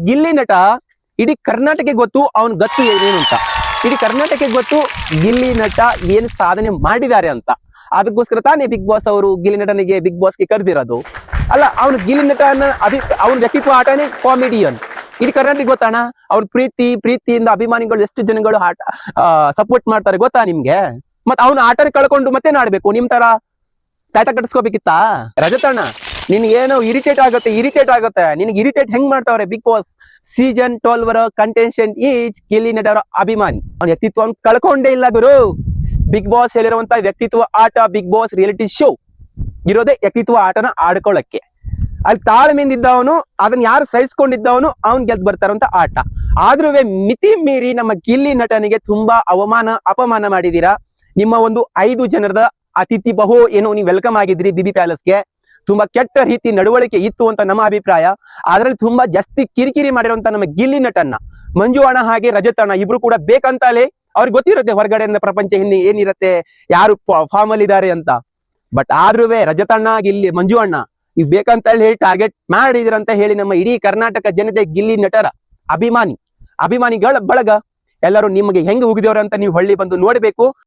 ಗಿಲ್ಲಿ ನಟ ಇಡೀ ಕರ್ನಾಟಕಕ್ಕೆ ಗೊತ್ತು ಅವನ್ ಗತ್ತು ಏನೇನು ಅಂತ. ಇಡೀ ಕರ್ನಾಟಕಕ್ಕೆ ಗೊತ್ತು ಗಿಲ್ಲಿ ನಟ ಏನು ಸಾಧನೆ ಮಾಡಿದ್ದಾರೆ ಅಂತ. ಅದಕ್ಕೋಸ್ಕರ ತಾನೇ ಬಿಗ್ ಬಾಸ್ ಅವರು ಗಿಲ್ಲಿ ನಟನಿಗೆ ಬಿಗ್ ಬಾಸ್ಗೆ ಕರೆದಿರೋದು. ಅಲ್ಲ, ಅವನು ಗಿಲ್ಲಿ ನಟನ ಅವನ ವ್ಯಕ್ತಿತ್ವ ಆಟನೇ ಕಾಮಿಡಿಯನ್. ಇಡೀ ಕರ್ನಾಟಕ ಗೊತ್ತಾಣ. ಅವ್ರ ಪ್ರೀತಿಯಿಂದ ಅಭಿಮಾನಿಗಳು ಎಷ್ಟು ಜನಗಳು ಸಪೋರ್ಟ್ ಮಾಡ್ತಾರೆ ಗೊತ್ತಾ ನಿಮ್ಗೆ. ಮತ್ ಅವ್ನ ಆಟ ಕಳ್ಕೊಂಡು ಮತ್ತೆ ಆಡ್ಬೇಕು ನಿಮ್ ತರ ತಾಯ್ತ ಕಟ್ಟಿಸ್ಕೋಬೇಕಿತ್ತ? ರಜತಣ್ಣ, ನಿನ್ಗೆ ಏನೋ ಇರಿಟೇಟ್ ಆಗುತ್ತೆ. ನಿನ್ಗೆ ಇರಿಟೇಟ್ ಹೆಂಗ್ ಮಾಡ್ತಾವ್ರೆ ಬಿಗ್ ಬಾಸ್ ಸೀಸನ್ 12 ಕಂಟೆಸ್ಟೆಂಟ್ ಈಜ್ ಗಿಲ್ಲಿ ನಟ ಅವರ ಅಭಿಮಾನಿ. ಅವ್ನ ವ್ಯಕ್ತಿತ್ವ ಕಳ್ಕೊಂಡೇ ಇಲ್ಲ ಗುರು. ಬಿಗ್ ಬಾಸ್ ಹೇಳಿರುವಂತ ವ್ಯಕ್ತಿತ್ವ ಆಟ, ಬಿಗ್ ಬಾಸ್ ರಿಯಾಲಿಟಿ ಶೋ ಇರೋದೇ ವ್ಯಕ್ತಿತ್ವ ಆಟನ ಆಡ್ಕೊಳ್ಳಕ್ಕೆ. ಅಲ್ಲಿ ತಾಳ್ಮೆಯಿಂದ ಇದ್ದವನು, ಅದನ್ನ ಯಾರು ಸಹಿಸ್ಕೊಂಡಿದ್ದವನು ಅವ್ನ್ ಗೆದ್ದು ಬರ್ತಾರಂತ ಆಟ. ಆದ್ರೂ ಮಿತಿ ಮೀರಿ ನಮ್ಮ ಗಿಲ್ಲಿ ನಟನಿಗೆ ತುಂಬಾ ಅಪಮಾನ ಮಾಡಿದೀರಾ. ನಿಮ್ಮ ಒಂದು 5 ಜನರದ ಅತಿಥಿ ಏನೋ ನೀವು ವೆಲ್ಕಮ್ ಆಗಿದ್ರಿ ಬಿಬಿ ಪ್ಯಾಲೇಸ್ಗೆ. ತುಂಬಾ ಕೆಟ್ಟ ರೀತಿ ನಡವಳಿಕೆ ಇತ್ತು ಅಂತ ನಮ್ಮ ಅಭಿಪ್ರಾಯ. ಅದ್ರಲ್ಲಿ ತುಂಬಾ ಜಾಸ್ತಿ ಕಿರಿಕಿರಿ ಮಾಡಿರುವಂತ ನಮ್ಮ ಗಿಲ್ಲಿ ನಟನ್ನ ಮಂಜು ಅಣ್ಣ ಹಾಗೆ ರಜತ್ ಅಣ್ಣ ಇಬ್ರು ಕೂಡ ಬೇಕಂತಲೇ ಅವ್ರಿಗೆ ಗೊತ್ತಿರುತ್ತೆ ಹೊರಗಡೆಯಿಂದ ಪ್ರಪಂಚ ಹಿಂದೆ ಏನಿರುತ್ತೆ, ಯಾರು ಫಾರ್ಮ್ ಅಲ್ಲಿ ಇದಾರೆ ಅಂತ. ಬಟ್ ಆದ್ರೂ ರಜತ್ ಅಣ್ಣ ಗಿಲ್ಲಿ ಮಂಜು ಅಣ್ಣ ನೀವು ಬೇಕಂತ ಹೇಳಿ ಟಾರ್ಗೆಟ್ ಮಾಡಿದಿರಂತ ಹೇಳಿ ನಮ್ಮ ಇಡೀ ಕರ್ನಾಟಕ ಜನತೆ ಗಿಲ್ಲಿ ನಟರ ಅಭಿಮಾನಿಗಳ ಬಳಗ ಎಲ್ಲರೂ ನಿಮಗೆ ಹೆಂಗೆ ಉಗಿದವ್ರ ಅಂತ ನೀವು ಹೊಳ್ಳಿ ಬಂದು ನೋಡ್ಬೇಕು.